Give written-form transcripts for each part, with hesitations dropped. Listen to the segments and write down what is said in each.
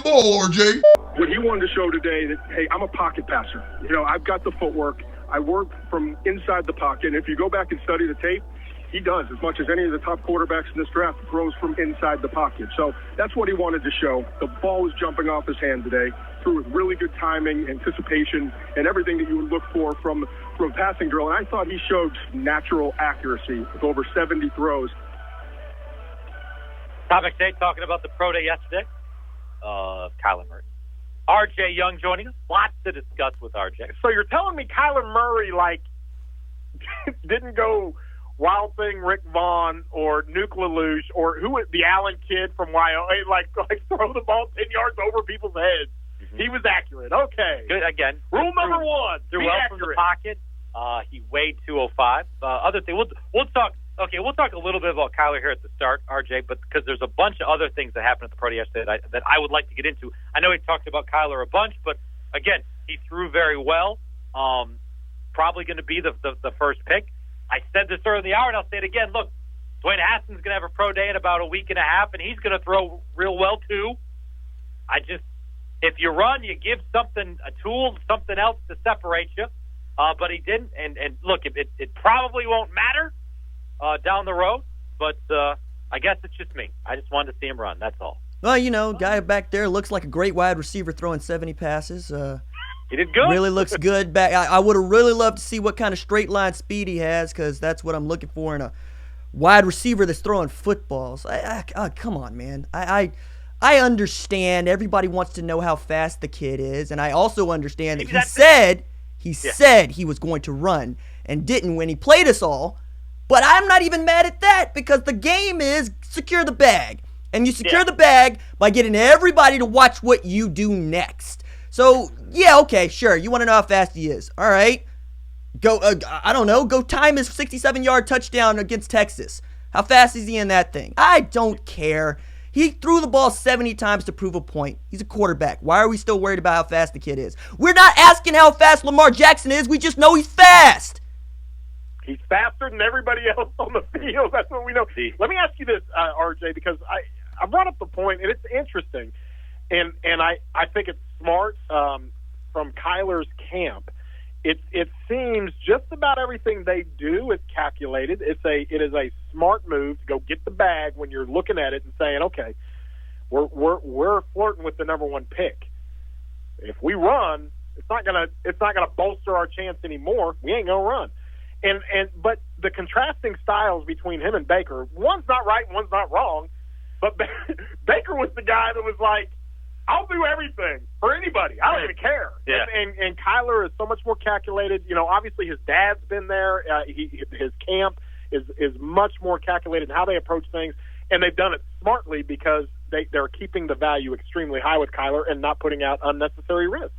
ball, RJ. What he wanted to show today that, hey, I'm a pocket passer. You know, I've got the footwork. I work from inside the pocket. And if you go back and study the tape, he does as much as any of the top quarterbacks in this draft, throws from inside the pocket. So that's what he wanted to show. The ball was jumping off his hand today, threw with really good timing, anticipation, and everything that you would look for from a passing drill. And I thought he showed natural accuracy with over 70 throws. Topic 8, talking about the pro day yesterday. Kyler Murray. RJ Young joining us. Lots to discuss with RJ. So you're telling me Kyler Murray, didn't go Wild Thing Rick Vaughn or Nuke LaLoosh or the Allen kid from Wyoming, like throw the ball 10 yards over people's heads. Mm-hmm. He was accurate. Okay. Good. Again, rule number one, threw well from the pocket. He weighed 205. Other thing, we'll talk. Okay, we'll talk a little bit about Kyler here at the start, RJ, but because there's a bunch of other things that happened at the pro yesterday that I would like to get into. I know we talked about Kyler a bunch, but again, he threw very well. Probably going to be the first pick. I said this earlier in the hour, and I'll say it again. Look, Dwayne Haskins is going to have a pro day in about a week and a half, and he's going to throw real well too. If you run, you give something a tool, something else to separate you. But he didn't, and look, it probably won't matter down the road, but I guess it's just me. I just wanted to see him run, that's all. Well, guy back there looks like a great wide receiver throwing 70 passes. He did good. Really looks good back. I would have really loved to see what kind of straight line speed he has, because that's what I'm looking for in a wide receiver that's throwing footballs. Come on, man. I understand everybody wants to know how fast the kid is, and I also understand that he said he was going to run and didn't when he played us all. But I'm not even mad at that, because the game is secure the bag. And you secure the bag by getting everybody to watch what you do next. So, yeah, okay, sure. You want to know how fast he is. All right. Go time his 67-yard touchdown against Texas. How fast is he in that thing? I don't care. He threw the ball 70 times to prove a point. He's a quarterback. Why are we still worried about how fast the kid is? We're not asking how fast Lamar Jackson is. We just know he's fast. He's faster than everybody else on the field. That's what we know. Let me ask you this, RJ, because I brought up the point, and it's interesting, and I think it's smart from Kyler's camp. It seems just about everything they do is calculated. It is a smart move to go get the bag when you're looking at it and saying, okay, we're flirting with the number one pick. If we run, it's not gonna bolster our chance anymore. We ain't gonna run. But the contrasting styles between him and Baker, one's not right, one's not wrong. But Baker was the guy that was like, I'll do everything for anybody. I don't even care. Yeah. And Kyler is so much more calculated. You know, obviously his dad's been there. His camp is much more calculated in how they approach things, and they've done it smartly because they're keeping the value extremely high with Kyler and not putting out unnecessary risks.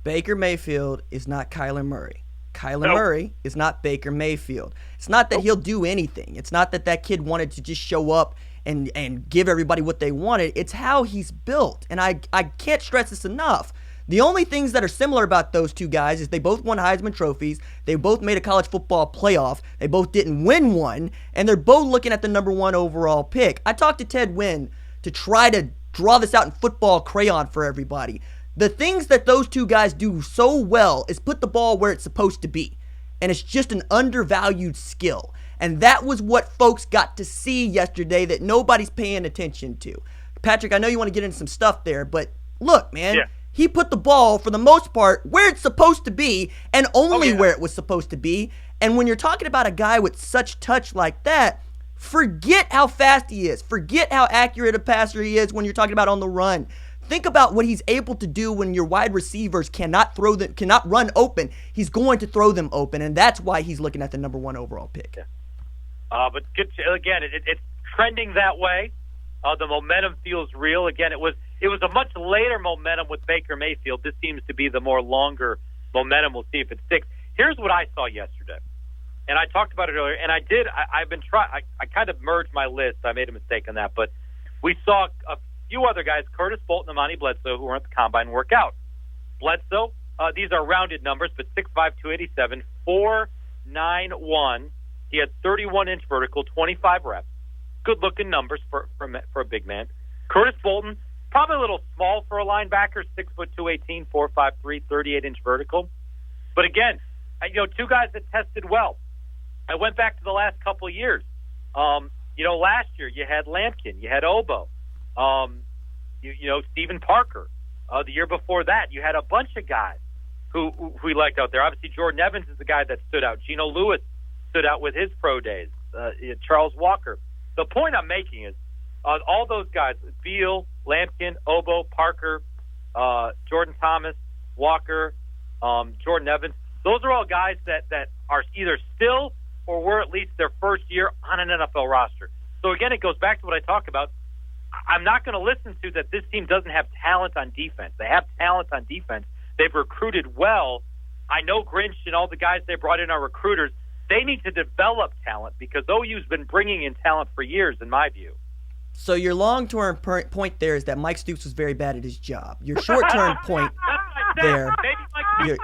Baker Mayfield is not Kyler Murray. Kyler Murray is not Baker Mayfield. It's not that he'll do anything. It's not that kid wanted to just show up and give everybody what they wanted. It's how he's built. And I can't stress this enough. The only things that are similar about those two guys is they both won Heisman trophies. They both made a college football playoff. They both didn't win one. And they're both looking at the number one overall pick. I talked to Ted Wynn to try to draw this out in football crayon for everybody. The things that those two guys do so well is put the ball where it's supposed to be. And it's just an undervalued skill. And that was what folks got to see yesterday that nobody's paying attention to. Patrick, I know you want to get into some stuff there, but look, man, he put the ball, for the most part, where it's supposed to be and only where it was supposed to be. And when you're talking about a guy with such touch like that, forget how fast he is. Forget how accurate a passer he is when you're talking about on the run. Think about what he's able to do when your wide receivers cannot run open. He's going to throw them open, and that's why he's looking at the number one overall pick. Yeah. But good, again, it's trending that way. The momentum feels real. Again, it was a much later momentum with Baker Mayfield. This seems to be the more longer momentum. We'll see if it sticks. Here's what I saw yesterday, and I talked about it earlier. And I kind of merged my list. I made a mistake on that, but we saw a few other guys, Curtis Bolton and Amani Bledsoe, who were at the combine, work out. Bledsoe, these are rounded numbers, but 6'5", 287, 4'9", He had 31-inch vertical, 25 reps. Good-looking numbers for a big man. Curtis Bolton probably a little small for a linebacker, 6'2", 218, 4'5", 38-inch vertical. But again, two guys that tested well. I went back to the last couple of years. Last year you had Lampkin, you had Obo, Stephen Parker. The year before that, you had a bunch of guys who we liked out there. Obviously, Jordan Evans is the guy that stood out. Geno Lewis stood out with his pro days. Charles Walker. The point I'm making is all those guys, Beal, Lampkin, Obo, Parker, Jordan Thomas, Walker, Jordan Evans, those are all guys that are either still or were at least their first year on an NFL roster. So, again, it goes back to what I talk about. I'm not going to listen to that this team doesn't have talent on defense. They have talent on defense. They've recruited well. I know Grinch and all the guys they brought in are recruiters. They need to develop talent because OU's been bringing in talent for years, in my view. So your long-term point there is that Mike Stoops was very bad at his job. Your short-term point there, Maybe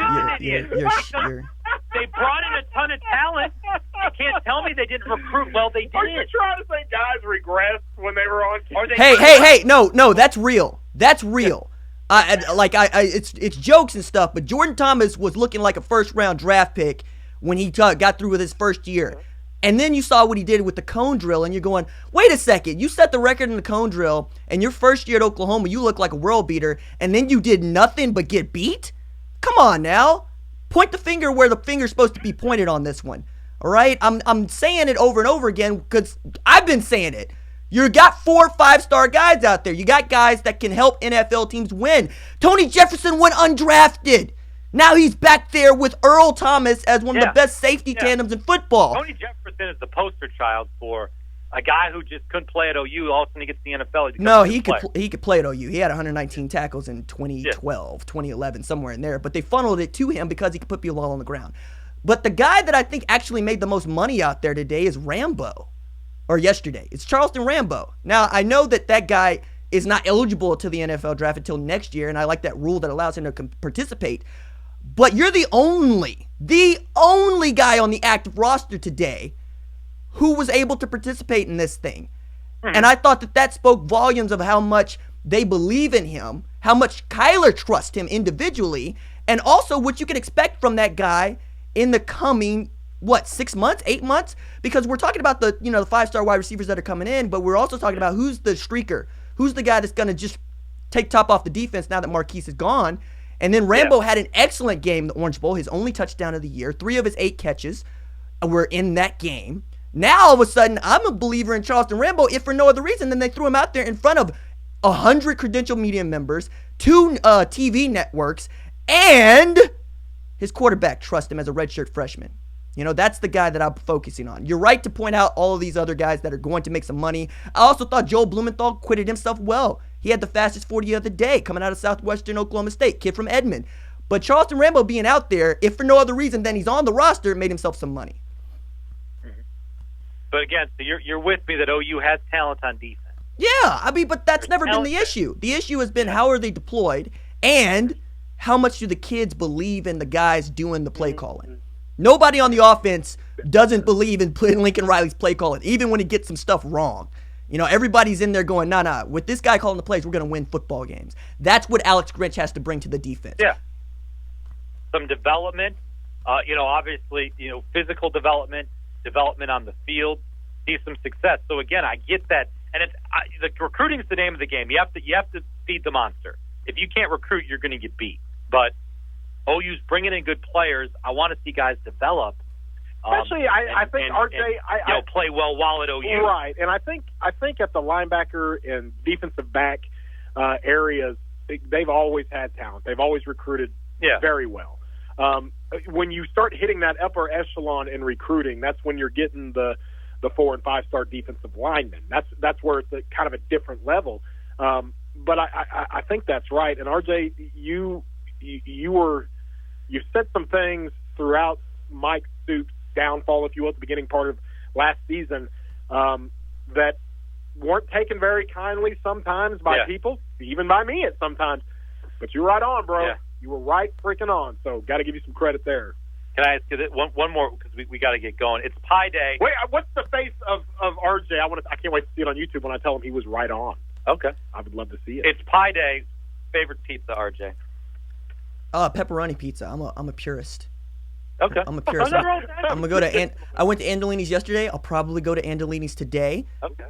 they brought in a ton of talent. You can't tell me they didn't recruit well. They did. Are you trying to say guys regressed when they were on? Hey! No, that's real. That's real. It's jokes and stuff, but Jordan Thomas was looking like a first-round draft pick when he got through with his first year. And then you saw what he did with the cone drill, and you're going, wait a second, you set the record in the cone drill, and your first year at Oklahoma, you look like a world beater, and then you did nothing but get beat? Come on now. Point the finger where the finger's supposed to be pointed on this one. All right? I'm saying it over and over again because I've been saying it. You got 4 5-star guys out there. You got guys that can help NFL teams win. Tony Jefferson went undrafted. Now he's back there with Earl Thomas as one of the best safety tandems in football. Tony Jefferson is the poster child for a guy who just couldn't play at OU. All of a sudden he gets to the NFL. He could play at OU. He had 119 tackles in 2012, 2011, somewhere in there. But they funneled it to him because he could put people all on the ground. But the guy that I think actually made the most money out there today is Rambo. Or yesterday. It's Charleston Rambo. Now, I know that guy is not eligible to the NFL draft until next year, and I like that rule that allows him to participate. But you're the only guy on the active roster today who was able to participate in this thing. And I thought that spoke volumes of how much they believe in him, how much Kyler trusts him individually, and also what you can expect from that guy in the coming, 6 months, 8 months? Because we're talking about the 5-star wide receivers that are coming in, but we're also talking about who's the streaker, who's the guy that's going to just take top off the defense now that Marquise is gone. And then Rambo had an excellent game in the Orange Bowl, his only touchdown of the year. 3 of his 8 catches were in that game. Now, all of a sudden, I'm a believer in Charleston Rambo, if for no other reason than they threw him out there in front of 100 credentialed media members, 2 TV networks, and his quarterback trusts him as a redshirt freshman. That's the guy that I'm focusing on. You're right to point out all of these other guys that are going to make some money. I also thought Joel Blumenthal quitted himself well. He had the fastest 40 of the day coming out of Southwestern Oklahoma State, kid from Edmond. But Charleston Rambo being out there, if for no other reason than he's on the roster, made himself some money. But again, so you're with me that OU has talent on defense. Yeah, but that's never been the issue. The issue has been how are they deployed and how much do the kids believe in the guys doing the play calling. Nobody on the offense doesn't believe in Lincoln Riley's play calling, even when he gets some stuff wrong. Everybody's in there going, nah, with this guy calling the plays, we're going to win football games. That's what Alex Grinch has to bring to the defense. Yeah. Some development, obviously, physical development on the field, see some success. So, again, I get that. And the recruiting is the name of the game. You have to feed the monster. If you can't recruit, you're going to get beat. But OU's bringing in good players. I want to see guys develop. Especially, I think RJ play well while at OU. Right, and I think at the linebacker and defensive back areas, they've always had talent. They've always recruited very well. When you start hitting that upper echelon in recruiting, that's when you're getting the 4 and 5-star defensive linemen. That's where it's kind of a different level. But I think that's right. And RJ, you said some things throughout Mike Stoops' downfall, if you will, at the beginning part of last season, that weren't taken very kindly sometimes by people, even by me at sometimes. But you're right on, bro. Yeah. You were right freaking on. So got to give you some credit there. Can I ask you one more because we got to get going? It's Pie Day. Wait, what's the face of RJ? I can't wait to see it on YouTube when I tell him he was right on. Okay. I would love to see it. It's Pie Day. Favorite pizza, RJ? Pepperoni pizza. I'm a purist. Okay. I'm a purist. I'm gonna go to I went to Andolini's yesterday. I'll probably go to Andolini's today. Okay.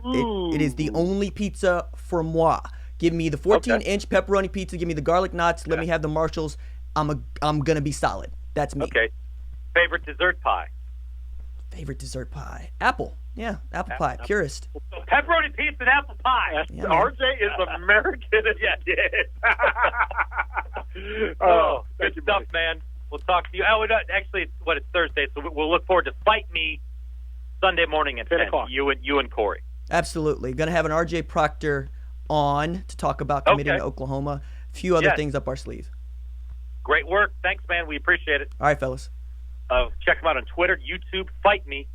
It is the only pizza for moi. Give me the 14-inch pepperoni pizza. Give me the garlic knots. Let me have the Marshalls. I'm gonna be solid. That's me. Okay. Favorite dessert pie? Favorite dessert pie? Apple. Yeah, apple pie. Purist. So pepperoni pizza and apple pie. Yeah, RJ is American. Yeah. Oh, good stuff, man. We'll talk to you. Actually, it's Thursday, so we'll look forward to Fight Me Sunday morning at 10 o'clock. You and Corey. Absolutely. Going to have an RJ Proctor on to talk about committing to Oklahoma. A few other things up our sleeve. Great work. Thanks, man. We appreciate it. All right, fellas. Check them out on Twitter, YouTube, Fight Me.